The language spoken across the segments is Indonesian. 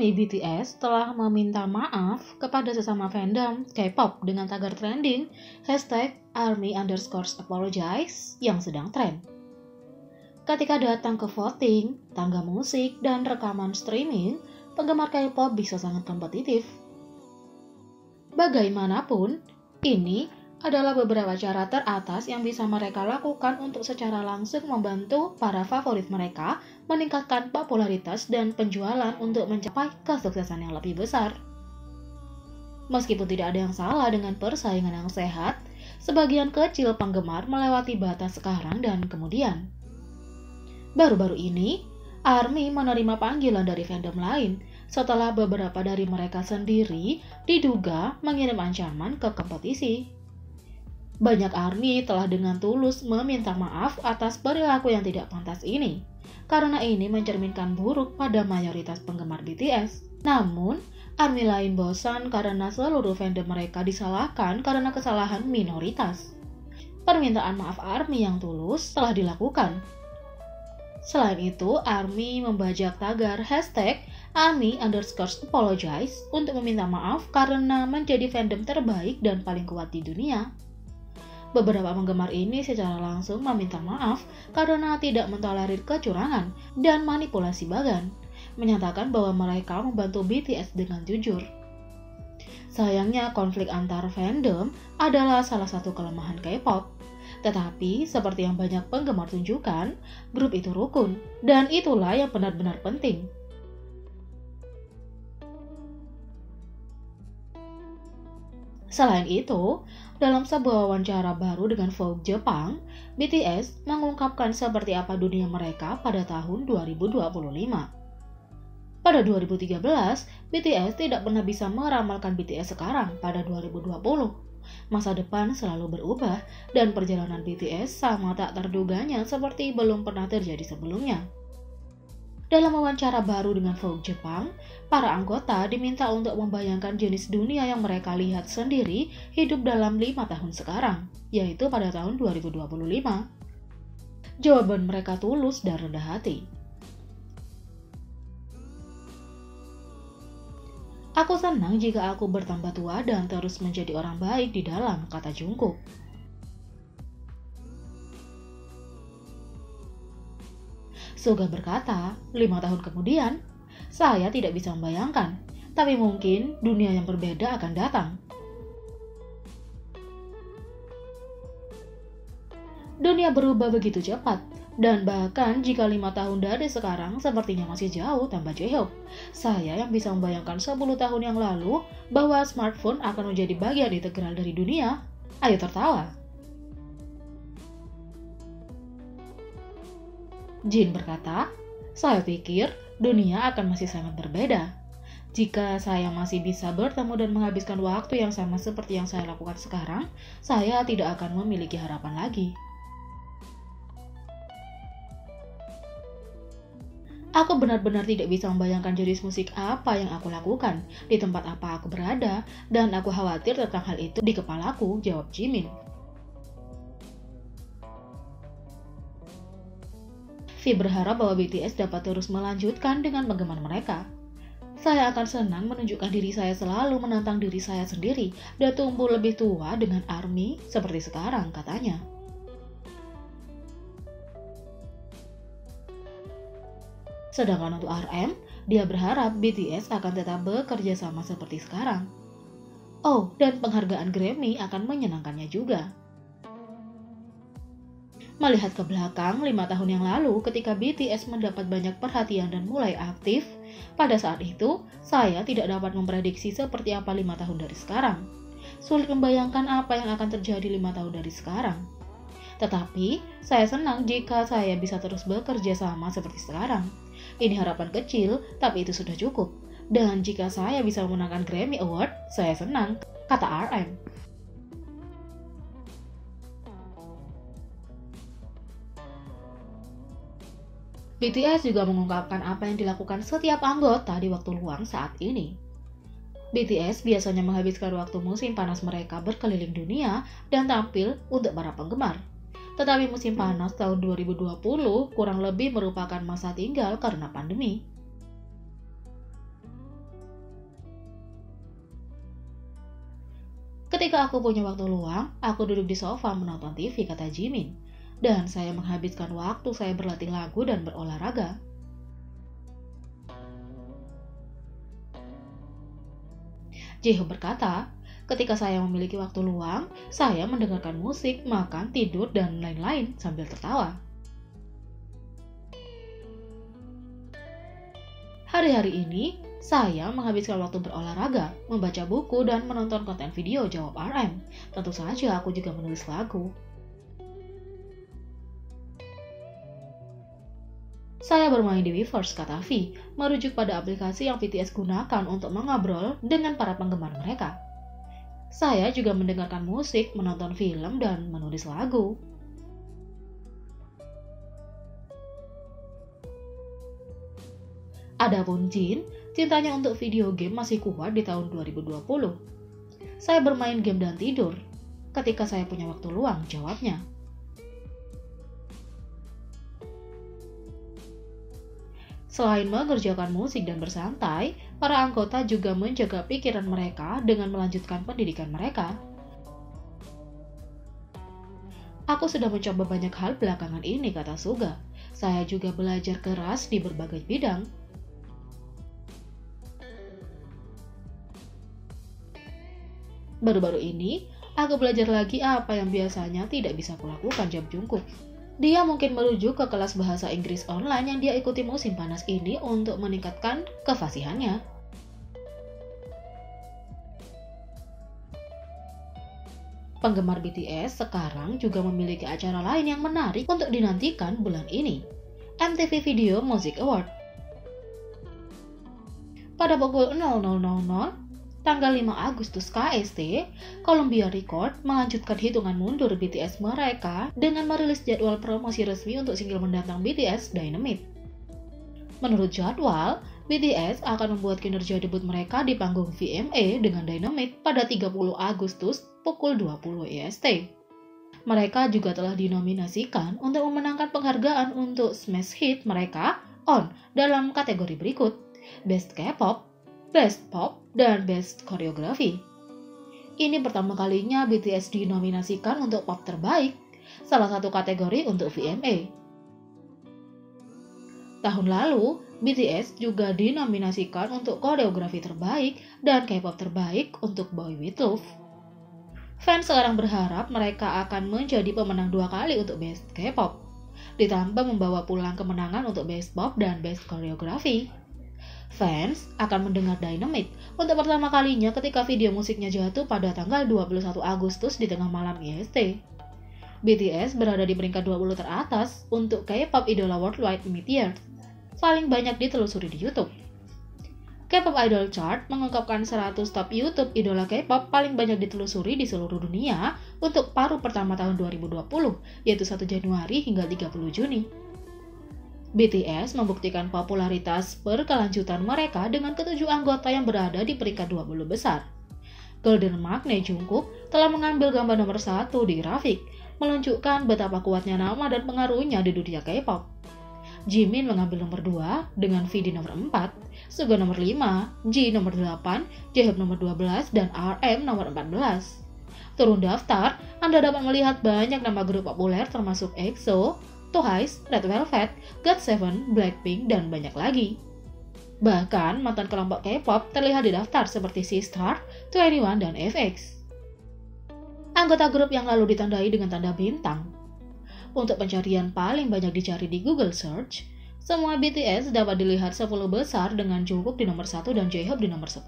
ARMY BTS telah meminta maaf kepada sesama fandom K-pop dengan tagar trending #ARMY_apologize yang sedang tren. Ketika datang ke voting, tangga musik, dan rekaman streaming, penggemar K-pop bisa sangat kompetitif. Bagaimanapun, ini adalah beberapa cara teratas yang bisa mereka lakukan untuk secara langsung membantu para favorit mereka meningkatkan popularitas dan penjualan untuk mencapai kesuksesan yang lebih besar. Meskipun tidak ada yang salah dengan persaingan yang sehat, sebagian kecil penggemar melewati batas sekarang dan kemudian. Baru-baru ini, ARMY menerima panggilan dari fandom lain setelah beberapa dari mereka sendiri diduga mengirim ancaman ke kompetisi. Banyak ARMY telah dengan tulus meminta maaf atas perilaku yang tidak pantas ini, karena ini mencerminkan buruk pada mayoritas penggemar BTS. Namun, ARMY lain bosan karena seluruh fandom mereka disalahkan karena kesalahan minoritas. Permintaan maaf ARMY yang tulus telah dilakukan. Selain itu, ARMY membajak tagar #ARMY_apologize untuk meminta maaf karena menjadi fandom terbaik dan paling kuat di dunia. Beberapa penggemar ini secara langsung meminta maaf karena tidak mentolerir kecurangan dan manipulasi bagan, menyatakan bahwa mereka membantu BTS dengan jujur. Sayangnya, konflik antar fandom adalah salah satu kelemahan K-pop. Tetapi, seperti yang banyak penggemar tunjukkan, grup itu rukun, dan itulah yang benar-benar penting. Selain itu, dalam sebuah wawancara baru dengan Vogue Jepang, BTS mengungkapkan seperti apa dunia mereka pada tahun 2025. Pada 2013, BTS tidak pernah bisa meramalkan BTS sekarang pada 2020. Masa depan selalu berubah, dan perjalanan BTS sama tak terduganya seperti belum pernah terjadi sebelumnya. Dalam wawancara baru dengan Vogue Jepang, para anggota diminta untuk membayangkan jenis dunia yang mereka lihat sendiri hidup dalam 5 tahun sekarang, yaitu pada tahun 2025. Jawaban mereka tulus dan rendah hati. Aku senang jika aku bertambah tua dan terus menjadi orang baik di dalam, kata Jungkook. Suga berkata, 5 tahun kemudian, saya tidak bisa membayangkan, tapi mungkin dunia yang berbeda akan datang. Dunia berubah begitu cepat, dan bahkan jika 5 tahun dari sekarang sepertinya masih jauh, tambah Jaehyuk. Saya yang bisa membayangkan 10 tahun yang lalu bahwa smartphone akan menjadi bagian integral dari dunia. Ayo tertawa. Jin berkata, saya pikir dunia akan masih sangat berbeda. Jika saya masih bisa bertemu dan menghabiskan waktu yang sama seperti yang saya lakukan sekarang, saya tidak akan memiliki harapan lagi. Aku benar-benar tidak bisa membayangkan jenis musik apa yang aku lakukan, di tempat apa aku berada, dan aku khawatir tentang hal itu di kepalaku, jawab Jimin. V berharap bahwa BTS dapat terus melanjutkan dengan penggemar mereka. Saya akan senang menunjukkan diri saya selalu menantang diri saya sendiri dan tumbuh lebih tua dengan ARMY seperti sekarang, katanya. Sedangkan untuk RM, dia berharap BTS akan tetap bekerja sama seperti sekarang. Oh, dan penghargaan Grammy akan menyenangkannya juga. Melihat ke belakang 5 tahun yang lalu ketika BTS mendapat banyak perhatian dan mulai aktif, pada saat itu saya tidak dapat memprediksi seperti apa 5 tahun dari sekarang. Sulit membayangkan apa yang akan terjadi 5 tahun dari sekarang. Tetapi, saya senang jika saya bisa terus bekerja sama seperti sekarang. Ini harapan kecil, tapi itu sudah cukup. Dan jika saya bisa memenangkan Grammy Award, saya senang, kata RM. BTS juga mengungkapkan apa yang dilakukan setiap anggota di waktu luang saat ini. BTS biasanya menghabiskan waktu musim panas mereka berkeliling dunia dan tampil untuk para penggemar. Tetapi musim panas tahun 2020 kurang lebih merupakan masa tinggal karena pandemi. Ketika aku punya waktu luang, aku duduk di sofa menonton TV, kata Jimin. Dan saya menghabiskan waktu saya berlatih lagu dan berolahraga. Jaehoop berkata, ketika saya memiliki waktu luang, saya mendengarkan musik, makan, tidur, dan lain-lain sambil tertawa. Hari-hari ini, saya menghabiskan waktu berolahraga, membaca buku, dan menonton konten video Jawab RM. Tentu saja aku juga menulis lagu. Saya bermain di Weverse, kata V, merujuk pada aplikasi yang BTS gunakan untuk mengobrol dengan para penggemar mereka. Saya juga mendengarkan musik, menonton film, dan menulis lagu. Adapun Jin, cintanya untuk video game masih kuat di tahun 2020. Saya bermain game dan tidur. Ketika saya punya waktu luang, jawabnya. Selain mengerjakan musik dan bersantai, para anggota juga menjaga pikiran mereka dengan melanjutkan pendidikan mereka. Aku sudah mencoba banyak hal belakangan ini, kata Suga. Saya juga belajar keras di berbagai bidang. Baru-baru ini, aku belajar lagi apa yang biasanya tidak bisa kulakukan, jawab Jungkook. Dia mungkin merujuk ke kelas bahasa Inggris online yang dia ikuti musim panas ini untuk meningkatkan kefasihannya. Penggemar BTS sekarang juga memiliki acara lain yang menarik untuk dinantikan bulan ini, MTV Video Music Award. Pada pukul 00.00, tanggal 5 Agustus KST, Columbia Record melanjutkan hitungan mundur BTS mereka dengan merilis jadwal promosi resmi untuk single mendatang BTS, Dynamite. Menurut jadwal, BTS akan membuat kinerja debut mereka di panggung VMA dengan Dynamite pada 30 Agustus pukul 20 EST. Mereka juga telah dinominasikan untuk memenangkan penghargaan untuk smash hit mereka On dalam kategori berikut: Best K-pop, Best Pop, dan Best Choreography. Ini pertama kalinya BTS dinominasikan untuk pop terbaik, salah satu kategori untuk VMA. Tahun lalu, BTS juga dinominasikan untuk koreografi terbaik dan K-pop terbaik untuk Boy With Love. Fans sekarang berharap mereka akan menjadi pemenang 2 kali untuk Best K-pop, ditambah membawa pulang kemenangan untuk Best Pop dan Best Choreography. Fans akan mendengar Dynamite untuk pertama kalinya ketika video musiknya jatuh pada tanggal 21 Agustus di tengah malam IST. BTS berada di peringkat 20 teratas untuk K-pop idola worldwide mid-year, paling banyak ditelusuri di YouTube. K-pop Idol Chart mengungkapkan 100 top YouTube idola K-pop paling banyak ditelusuri di seluruh dunia untuk paruh pertama tahun 2020, yaitu 1 Januari hingga 30 Juni. BTS membuktikan popularitas berkelanjutan mereka dengan ke-7 anggota yang berada di peringkat 20 besar. Golden Magne Jungkook telah mengambil gambar nomor 1 di grafik, menunjukkan betapa kuatnya nama dan pengaruhnya di dunia K-pop. Jimin mengambil nomor 2 dengan V di nomor 4, Suga nomor 5, G nomor 8, Jaehoop nomor 12, dan RM nomor 14. Turun daftar, Anda dapat melihat banyak nama grup populer termasuk EXO, Twice, Red Velvet, GOT7, Blackpink, dan banyak lagi. Bahkan mantan kelompok K-pop terlihat di daftar seperti Sistar, 21, dan FX. Anggota grup yang lalu ditandai dengan tanda bintang. Untuk pencarian paling banyak dicari di Google Search, semua BTS dapat dilihat 10 besar dengan Jungkook di nomor 1 dan Jaehoop di nomor 10.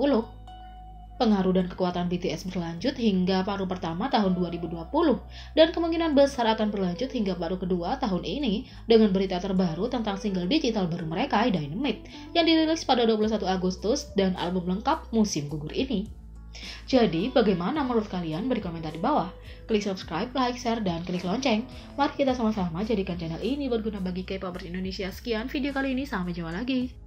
Pengaruh dan kekuatan BTS berlanjut hingga paruh pertama tahun 2020 dan kemungkinan besar akan berlanjut hingga paruh kedua tahun ini dengan berita terbaru tentang single digital baru mereka, Dynamite, yang dirilis pada 21 Agustus dan album lengkap musim gugur ini. Jadi, bagaimana menurut kalian? Beri komentar di bawah. Klik subscribe, like, share, dan klik lonceng. Mari kita sama-sama jadikan channel ini berguna bagi K-popers Indonesia. Sekian video kali ini, sampai jumpa lagi.